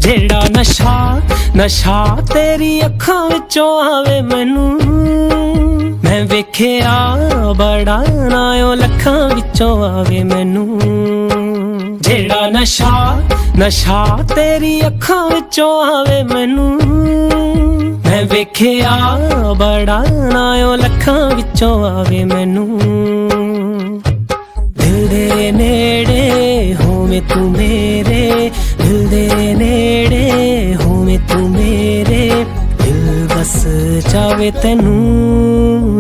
ਜਿਹੜਾ ਨਸ਼ਾ ਤੇਰੀ ਅੱਖਾਂ ਵਿੱਚੋਂ ਆਵੇ ਮੈਨੂੰ, ਮੈਂ ਵੇਖਿਆ ਬੜਾ ਨਾ ਓ ਲੱਖਾਂ ਵਿੱਚੋਂ ਆਵੇ ਮੈਨੂੰ। ਜਿਹੜਾ ਨਸ਼ਾ ਤੇਰੀ ਅੱਖਾਂ ਵਿੱਚੋਂ ਆਵੇ ਮੈਨੂੰ, ਮੈਂ ਵੇਖਿਆ ਬੜਾ ਨਾ ਓ ਲੱਖਾਂ ਵਿੱਚੋਂ ਆਵੇ ਮੈਨੂੰ। ਦਿਲ ਦੇ ਨੇੜੇ ਹੋਵੇਂ ਤੂੰ ਮੇਰੇ, ਦਿਲ ਦੇ ਨੇੜੇ ਹੋਵੇਂ ਤੂੰ ਮੇਰੇ, ਦਿਲ ਬਸ ਚਾਵੇ ਤੈਨੂੰ।